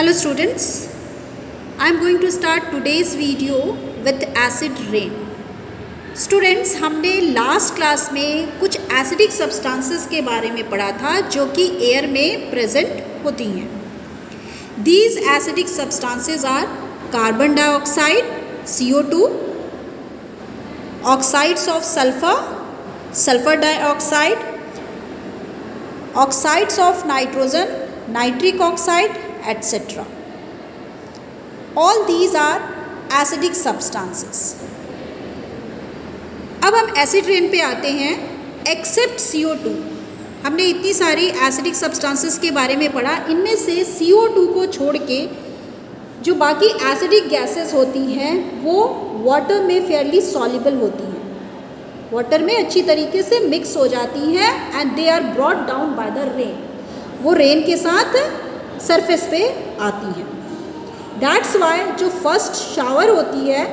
Hello students, I am going to start today's video with acid rain. Students, हमने last class में कुछ acidic substances के बारे में पढ़ा था जो कि एयर में प्रेजेंट होती हैं. These acidic substances are carbon dioxide CO2, oxides of sulfur, sulfur dioxide, oxides of nitrogen, nitric oxide, etc. All these are acidic substances. अब हम एसिड रेन पे आते हैं. एक्सेप्ट CO2, हमने इतनी सारी एसिडिक सब्सटेंसेस के बारे में पढ़ा. इनमें से CO2 को छोड़ के जो बाकी एसिडिक गैसेस होती हैं वो वाटर में फेयरली सॉल्युबल होती हैं, वाटर में अच्छी तरीके से मिक्स हो जाती हैं and they are brought down by the rain. वो रेन के साथ सरफेस पे आती हैं. दैट्स वाई जो फर्स्ट शावर होती है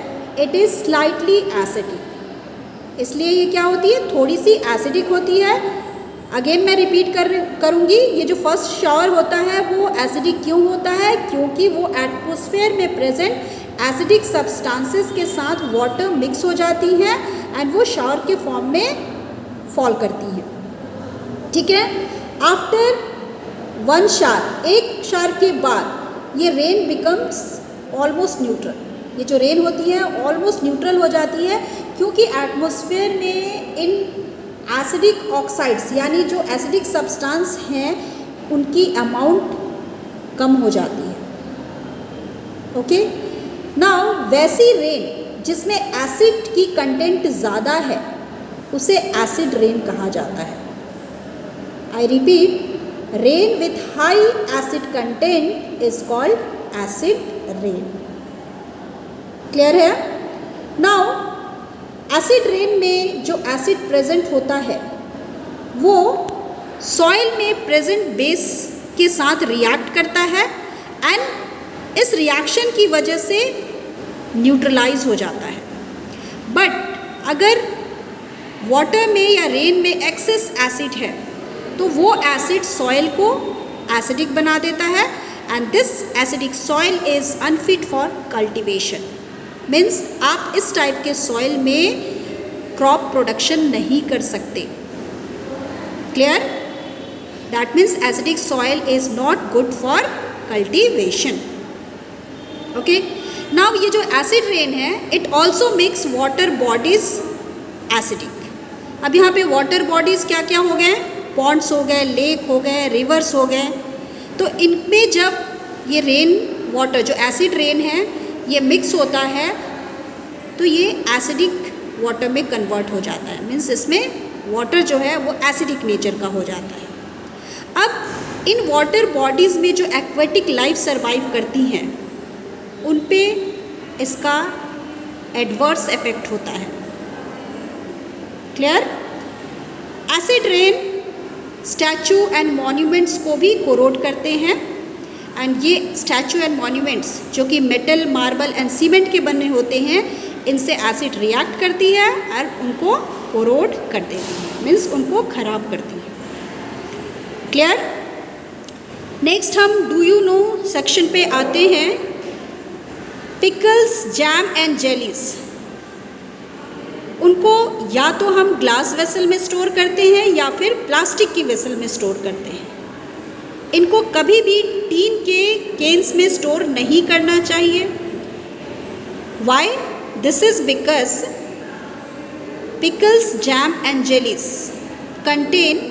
इट इज़ स्लाइटली एसिडिक. इसलिए ये क्या होती है, थोड़ी सी एसिडिक होती है. अगेन मैं रिपीट करूँगी, ये जो फर्स्ट शावर होता है वो एसिडिक क्यों होता है, क्योंकि वो एटमॉस्फेयर में प्रेजेंट एसिडिक सब्सटेंसेस के साथ वाटर मिक्स हो जाती हैं एंड वो शावर के फॉर्म में फॉल करती हैं. ठीक है. आफ्टर वन शावर, एक शावर के बाद ये रेन बिकम्स ऑलमोस्ट न्यूट्रल. ये जो रेन होती है ऑलमोस्ट न्यूट्रल हो जाती है क्योंकि एटमॉस्फेयर में इन एसिडिक ऑक्साइड्स यानी जो एसिडिक सब्सटेंस हैं उनकी अमाउंट कम हो जाती है. ओके. नाउ वैसी रेन जिसमें एसिड की कंटेंट ज़्यादा है उसे एसिड रेन कहा जाता है. I repeat, rain with high acid content is called acid rain. Clear है. नाउ एसिड रेन में जो एसिड प्रेजेंट होता है वो सॉइल में प्रेजेंट बेस के साथ रिएक्ट करता है एंड इस रिएक्शन की वजह से न्यूट्रलाइज हो जाता है. बट अगर वाटर में या रेन में एक्सेस एसिड है तो वो एसिड सॉइल को एसिडिक बना देता है and this acidic soil is unfit for cultivation. Means आप इस टाइप के सॉइल में क्रॉप प्रोडक्शन नहीं कर सकते. Clear. That means acidic soil is not good for cultivation. Okay. Now ये जो एसिड रेन है it also makes water bodies acidic. अब यहाँ पे वाटर बॉडीज़ क्या क्या हो गए, पॉन्ड्स हो गए, लेक हो गए, रिवर्स हो गए. तो इनमें जब ये रेन वाटर जो एसिड रेन है ये मिक्स होता है तो ये एसिडिक वाटर में कन्वर्ट हो जाता है. मीन्स इसमें वाटर जो है वो एसिडिक नेचर का हो जाता है. अब इन वाटर बॉडीज़ में जो एक्वेटिक लाइफ सर्वाइव करती हैं उन पे इसका एडवर्स इफेक्ट होता है. Clear. Acid rain statue and monuments को भी कोरोड करते हैं एंड ये स्टैचू एंड मॉन्यूमेंट्स जो कि मेटल, मार्बल एंड सीमेंट के बने होते हैं इनसे एसिड रिएक्ट करती है और उनको कोरोड कर देती है. मीन्स उनको ख़राब करती है. क्लियर. नेक्स्ट हम डू यू नो सेक्शन पे आते हैं. पिकल्स, जैम एंड जेलीज, उनको या तो हम ग्लास वेसल में स्टोर करते हैं या फिर प्लास्टिक की वेसल में स्टोर करते हैं. इनको कभी भी टीन के केन्स में स्टोर नहीं करना चाहिए. Why? This is because pickles, jam and jellies contain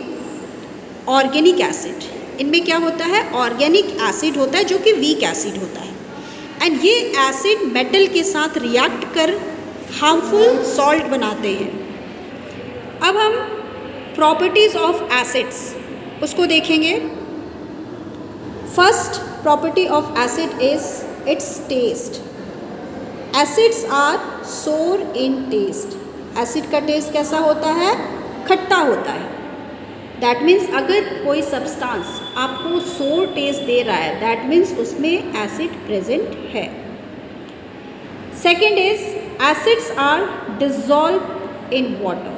organic acid. इनमें क्या होता है, ऑर्गेनिक एसिड होता है जो कि वीक एसिड होता है एंड ये एसिड मेटल के साथ रिएक्ट कर हार्मफुल सॉल्ट बनाते हैं. अब हम प्रॉपर्टीज़ ऑफ एसिड्स उसको देखेंगे. First property of acid is its taste. Acids are sour in taste. Acid का टेस्ट कैसा होता है, खट्टा होता है. दैट मीन्स अगर कोई सब्सटेंस आपको सोर टेस्ट दे रहा है दैट मीन्स उसमें एसिड प्रेजेंट है. Second is acids are dissolve in water.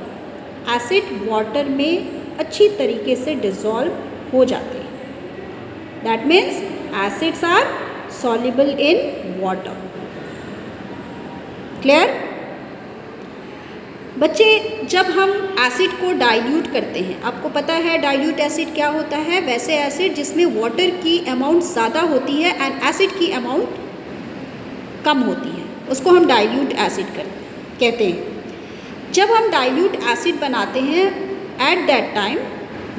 Acid water में अच्छी तरीके से डिज़ोल्व हो जाते हैं. That means acids are soluble in water. Clear? बच्चे, जब हम एसिड को डाइल्यूट करते हैं, आपको पता है डाइल्यूट एसिड क्या होता है? वैसे एसिड जिसमें वाटर की अमाउंट ज़्यादा होती है एंड एसिड की अमाउंट कम होती है, उसको हम डाइल्यूट एसिड कहते हैं। जब हम डाइल्यूट एसिड बनाते हैं, at that time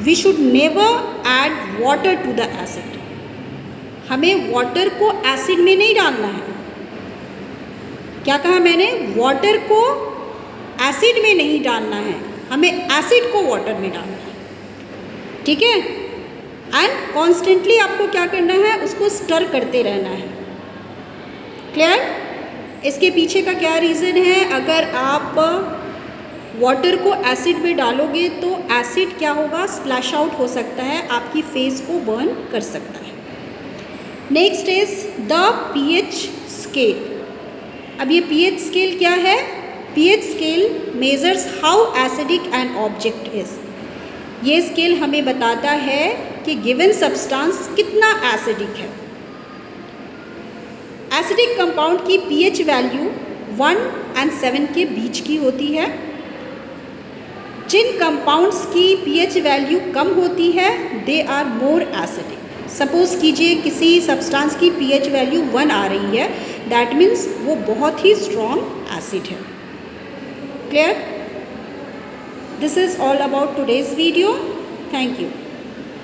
we should never add water to the acid. हमें वाटर को एसिड में नहीं डालना है। क्या कहा मैंने? वाटर को एसिड में नहीं डालना है, हमें एसिड को वाटर में डालना है, ठीक है? एंड कॉन्स्टेंटली आपको क्या करना है? उसको स्टर करते रहना है। क्लियर? इसके पीछे का क्या रीज़न है? अगर आप वाटर को एसिड में डालोगे तो एसिड क्या होगा? स्प्लैश आउट हो सकता है, आपकी फेस को बर्न कर सकता है। Next is the pH scale. अब ये pH स्केल क्या है? pH scale measures how acidic an object is. ये स्केल हमें बताता है कि गिवन सब्सटेंस कितना एसिडिक है। एसिडिक कंपाउंड की pH वैल्यू 1 और 7 के बीच की होती है। जिन कंपाउंड्स की pH वैल्यू कम होती है, they are more acidic. Suppose कीजिए किसी सब्सटेंस की pH वैल्यू 1 आ रही है, दैट मीन्स वो बहुत ही स्ट्रॉन्ग एसिड है। Clear? This is all about today's video. Thank you.